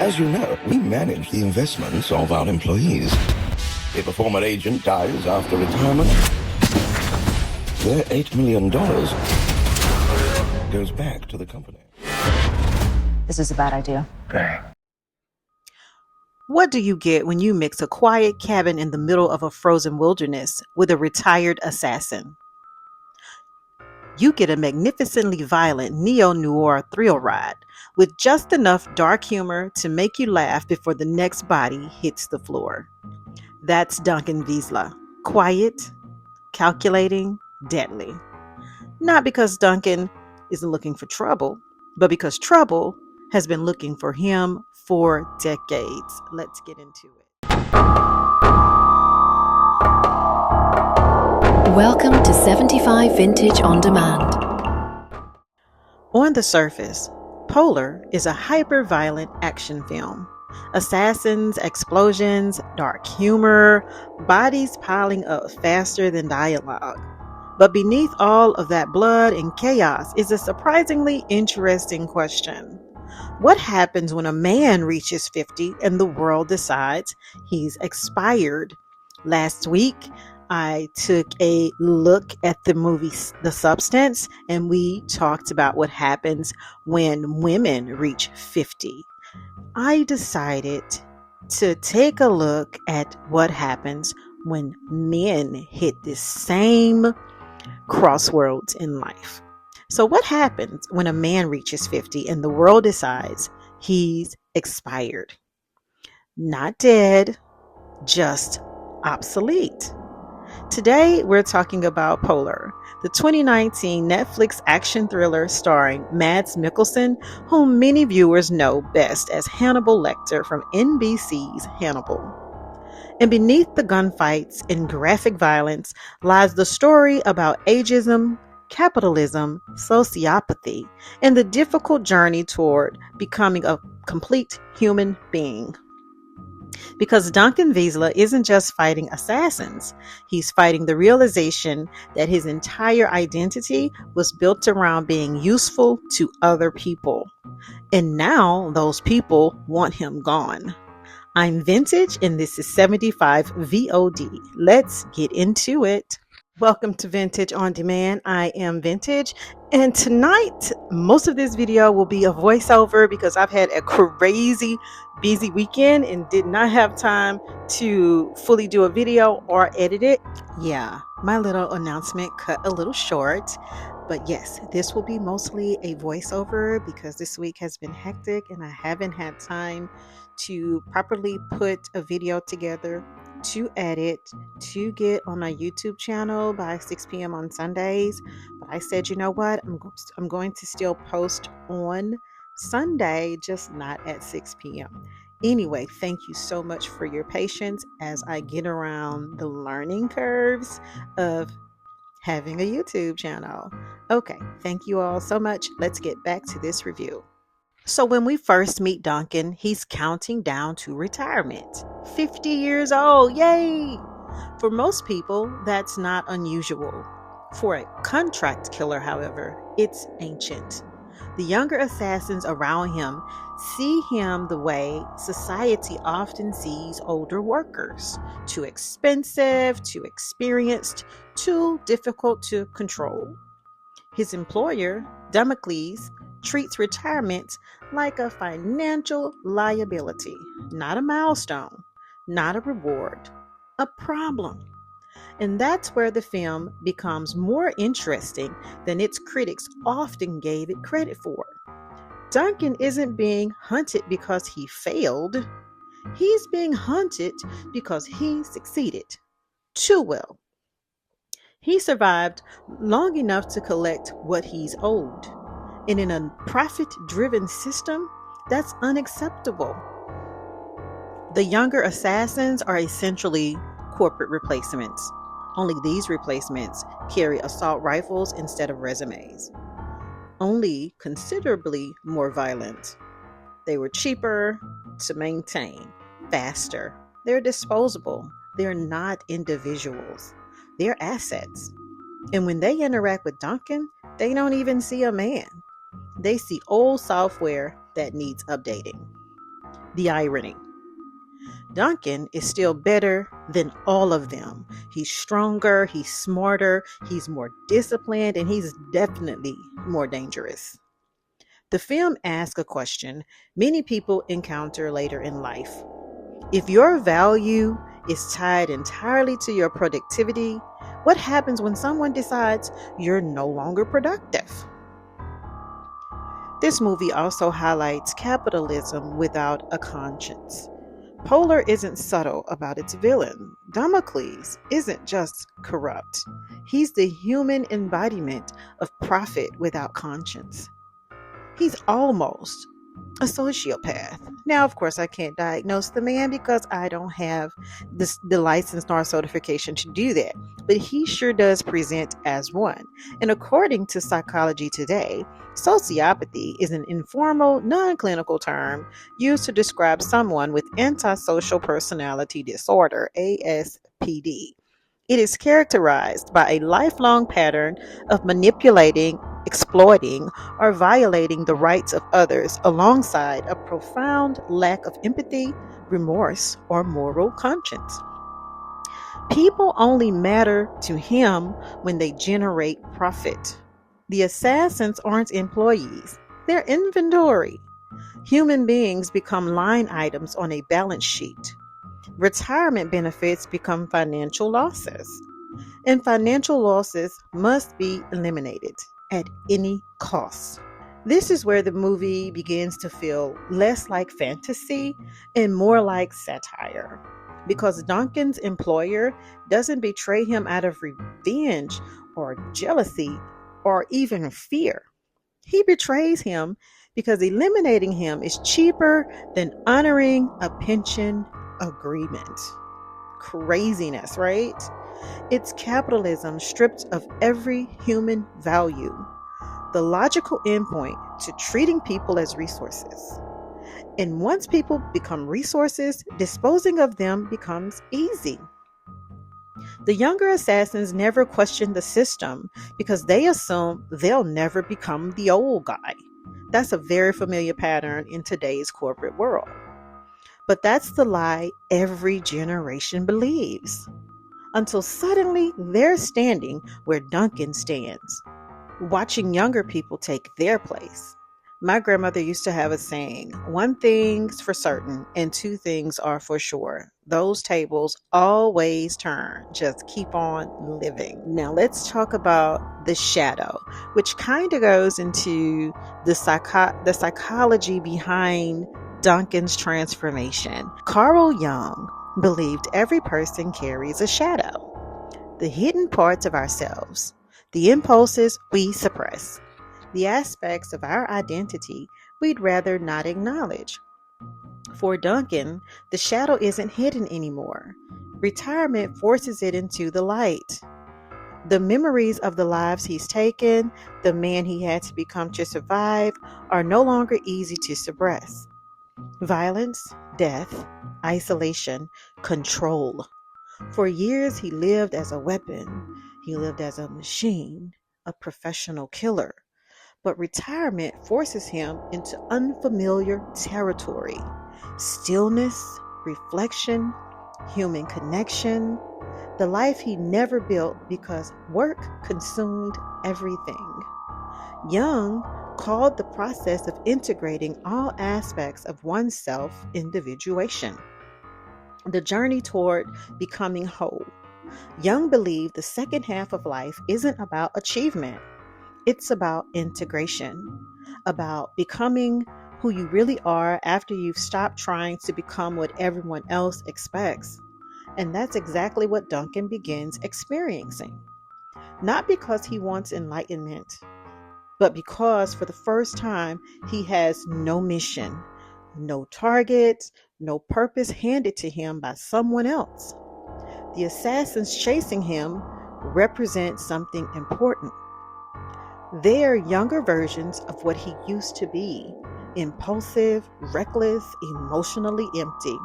As you know, we manage the investments of our employees. If a former agent dies after retirement, their $8 million goes back to the company. This is a bad idea. Bang. What do you get when you mix a quiet cabin in the middle of a frozen wilderness with a retired assassin? You get a magnificently violent neo-noir thrill ride with just enough dark humor to make you laugh before the next body hits the floor. That's Duncan Vizla. Quiet, calculating, deadly. Not because Duncan isn't looking for trouble, but because trouble has been looking for him for decades. Let's get into it. Welcome to 75 Vintage On Demand. On the surface, Polar is a hyper-violent action film. Assassins, explosions, dark humor, bodies piling up faster than dialogue. But beneath all of that blood and chaos is a surprisingly interesting question. What happens when a man reaches 50 and the world decides he's expired? Last week, I took a look at the movie The Substance, and we talked about what happens when women reach 50. I decided to take a look at what happens when men hit this same crossroads in life. So what happens when a man reaches 50 and the world decides he's expired? Not dead, just obsolete. Today, we're talking about Polar, the 2019 Netflix action thriller starring Mads Mikkelsen, whom many viewers know best as Hannibal Lecter from NBC's Hannibal. And beneath the gunfights and graphic violence lies the story about ageism, capitalism, sociopathy, and the difficult journey toward becoming a complete human being. Because Duncan Vizla isn't just fighting assassins, he's fighting the realization that his entire identity was built around being useful to other people. And now those people want him gone. I'm Vintage, and this is 75 V.O.D. Let's get into it. Welcome to Vintage On Demand. I am Vintage, and tonight most of this video will be a voiceover because I've had a crazy busy weekend and did not have time to fully do a video or edit it. Yeah, my little announcement cut a little short, but yes, this will be mostly a voiceover because this week has been hectic and I haven't had time to properly put a video together, to edit, to get on my YouTube channel by 6 p.m. on Sundays. But I said, you know what? I'm going to still post on Sunday, just not at 6 p.m. Anyway, thank you so much for your patience as I get around the learning curves of having a YouTube channel. Okay, thank you all so much. Let's get back to this review. So when we first meet Duncan, he's counting down to retirement. 50 years old, yay! For most people, that's not unusual. For a contract killer, however, it's ancient. The younger assassins around him see him the way society often sees older workers. Too expensive, too experienced, too difficult to control. His employer, Damocles, treats retirement like a financial liability, not a milestone, not a reward, a problem. And that's where the film becomes more interesting than its critics often gave it credit for. Duncan isn't being hunted because he failed. He's being hunted because he succeeded too well. He survived long enough to collect what he's owed. And in a profit-driven system, that's unacceptable. The younger assassins are essentially corporate replacements. Only these replacements carry assault rifles instead of resumes. Only considerably more violent. They were cheaper to maintain, faster. They're disposable. They're not individuals. They're assets. And when they interact with Duncan, they don't even see a man. They see old software that needs updating. The irony. Duncan is still better than all of them. He's stronger, he's smarter, he's more disciplined, and he's definitely more dangerous. The film asks a question many people encounter later in life. If your value is tied entirely to your productivity, what happens when someone decides you're no longer productive? This movie also highlights capitalism without a conscience. Polar isn't subtle about its villain. Damocles isn't just corrupt. He's the human embodiment of profit without conscience. He's almost a sociopath. Now, of course, I can't diagnose the man because I don't have the license nor certification to do that. But he sure does present as one. And according to Psychology Today, sociopathy is an informal, non-clinical term used to describe someone with antisocial personality disorder, ASPD. It is characterized by a lifelong pattern of manipulating, exploiting, or violating the rights of others alongside a profound lack of empathy, remorse, or moral conscience. People only matter to him when they generate profit. The assassins aren't employees, they're inventory. Human beings become line items on a balance sheet. Retirement benefits become financial losses, and financial losses must be eliminated at any cost. This is where the movie begins to feel less like fantasy and more like satire, because Duncan's employer doesn't betray him out of revenge or jealousy or even fear. He betrays him because eliminating him is cheaper than honoring a pension agreement. Craziness, right? It's capitalism stripped of every human value, the logical endpoint to treating people as resources. And once people become resources, disposing of them becomes easy. The younger assassins never question the system because they assume they'll never become the old guy. That's a very familiar pattern in today's corporate world. But that's the lie every generation believes, until suddenly they're standing where Duncan stands, watching younger people take their place. My grandmother used to have a saying, one thing's for certain and two things are for sure. Those tables always turn. Just keep on living. Now let's talk about the shadow, which kind of goes into the psychology behind Duncan's transformation. Carl Jung believed every person carries a shadow, the hidden parts of ourselves, the impulses we suppress, the aspects of our identity we'd rather not acknowledge. For Duncan, the shadow isn't hidden anymore. Retirement forces it into the light. The memories of the lives he's taken, the man he had to become to survive, are no longer easy to suppress. Violence, death, isolation, control. For years, he lived as a weapon. He lived as a machine, a professional killer. But retirement forces him into unfamiliar territory. Stillness, reflection, human connection. The life he never built because work consumed everything. Jung called the process of integrating all aspects of oneself individuation, the journey toward becoming whole. Jung believed the second half of life isn't about achievement. It's about integration, about becoming who you really are after you've stopped trying to become what everyone else expects. And that's exactly what Duncan begins experiencing. Not because he wants enlightenment, but because for the first time he has no mission, no target, no purpose handed to him by someone else. The assassins chasing him represent something important. They're younger versions of what he used to be: impulsive, reckless, emotionally empty.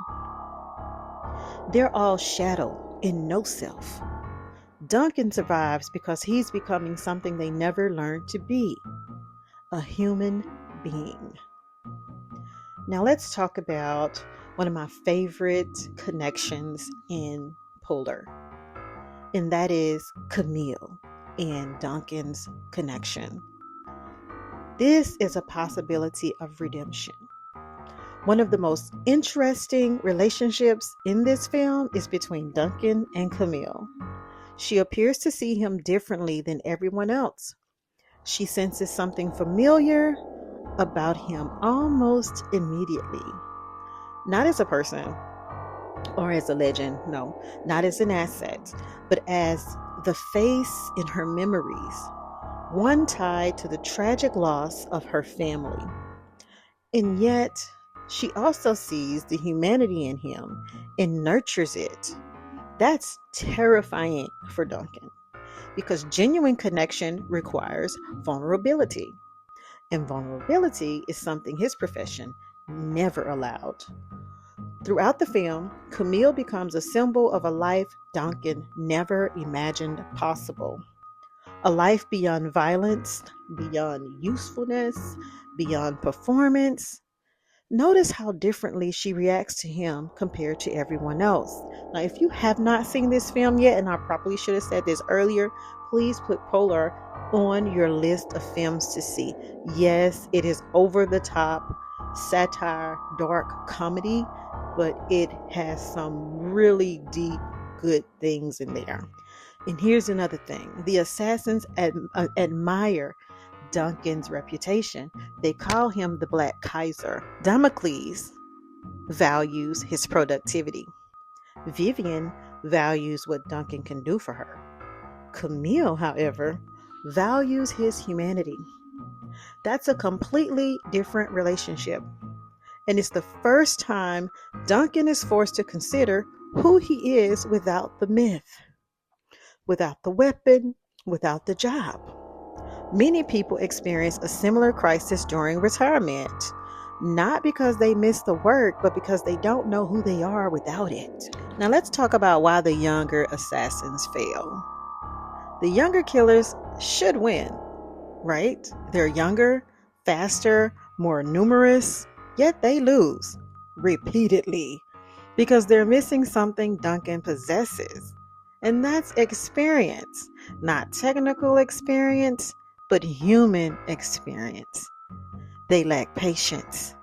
They're all shadow and no self. Duncan survives because he's becoming something they never learned to be: a human being. Now let's talk about one of my favorite connections in Polar, and that is Camille and Duncan's connection. This is a possibility of redemption. One of the most interesting relationships in this film is between Duncan and Camille. She appears to see him differently than everyone else. She senses something familiar about him almost immediately. Not as a person or as a legend, no, not as an asset, but as the face in her memories, one tied to the tragic loss of her family. And yet, she also sees the humanity in him and nurtures it. That's terrifying for Duncan, because genuine connection requires vulnerability. And vulnerability is something his profession never allowed. Throughout the film, Camille becomes a symbol of a life Duncan never imagined possible. A life beyond violence, beyond usefulness, beyond performance. Notice how differently she reacts to him compared to everyone else. Now, if you have not seen this film yet, and I probably should have said this earlier, please put Polar on your list of films to see. Yes, it is over the top, satire, dark comedy, but it has some really deep, good things in there. And here's another thing. The assassins admire Duncan's reputation. They call him the Black Kaiser. Damocles values his productivity. Vivian values what Duncan can do for her. Camille, however, values his humanity. That's a completely different relationship. And it's the first time Duncan is forced to consider who he is without the myth, without the weapon, without the job. Many people experience a similar crisis during retirement, not because they miss the work, but because they don't know who they are without it. Now let's talk about why the younger assassins fail. The younger killers should win, right? They're younger, faster, more numerous, yet they lose repeatedly because they're missing something Duncan possesses. And that's experience, not technical experience, but human experience. They lack patience.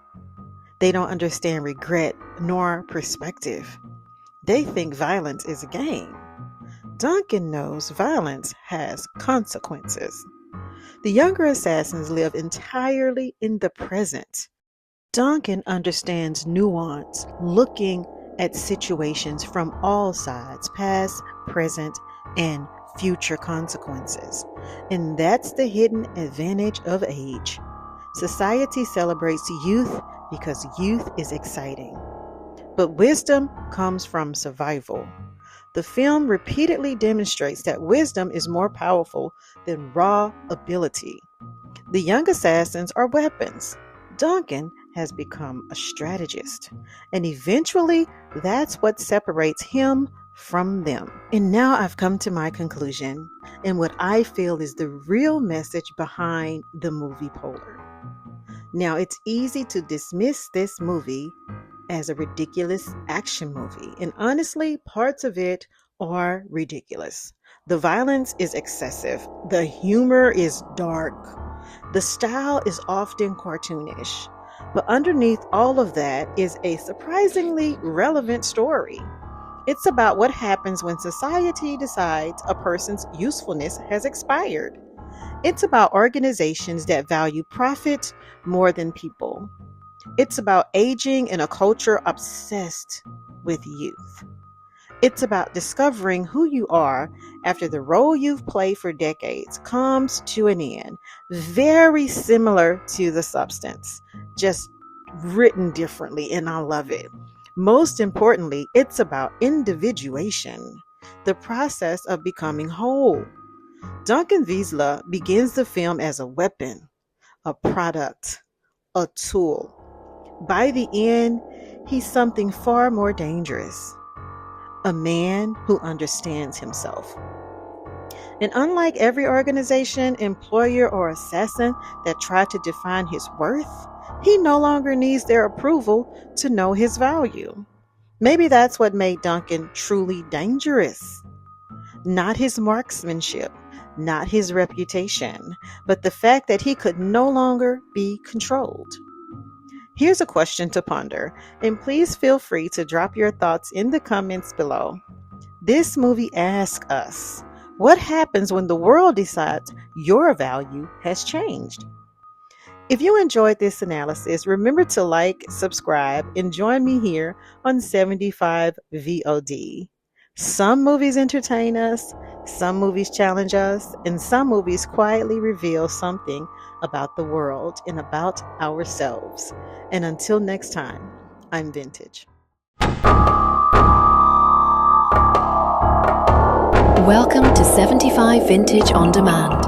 They don't understand regret nor perspective. They think violence is a game. Duncan knows violence has consequences. The younger assassins live entirely in the present. Duncan understands nuance, looking at situations from all sides, past, present, and future consequences. And that's the hidden advantage of age. Society celebrates youth because youth is exciting. But wisdom comes from survival. The film repeatedly demonstrates that wisdom is more powerful than raw ability. The young assassins are weapons. Duncan has become a strategist. And eventually, that's what separates him from them. And now I've come to my conclusion and what I feel is the real message behind the movie Polar. Now, it's easy to dismiss this movie as a ridiculous action movie. And honestly, parts of it are ridiculous. The violence is excessive. The humor is dark. The style is often cartoonish. But underneath all of that is a surprisingly relevant story. It's about what happens when society decides a person's usefulness has expired. It's about organizations that value profit more than people. It's about aging in a culture obsessed with youth. It's about discovering who you are after the role you've played for decades comes to an end. Very similar to The Substance, just written differently, and I love it. Most importantly, it's about individuation, the process of becoming whole. Duncan Vizla begins the film as a weapon, a product, a tool. By the end, he's something far more dangerous. A man who understands himself. And unlike every organization, employer, or assassin that tried to define his worth, He no longer needs their approval to know his value. Maybe that's what made Duncan truly dangerous. Not his marksmanship, not his reputation, but the fact that he could no longer be controlled. Here's a question to ponder, and please feel free to drop your thoughts in the comments below. This movie asks us, what happens when the world decides your value has changed? If you enjoyed this analysis, remember to like, subscribe, and join me here on 75 V.O.D. Some movies entertain us, some movies challenge us, and some movies quietly reveal something about the world and about ourselves. And until next time, I'm Vintage. Welcome to 75 Vintage on Demand.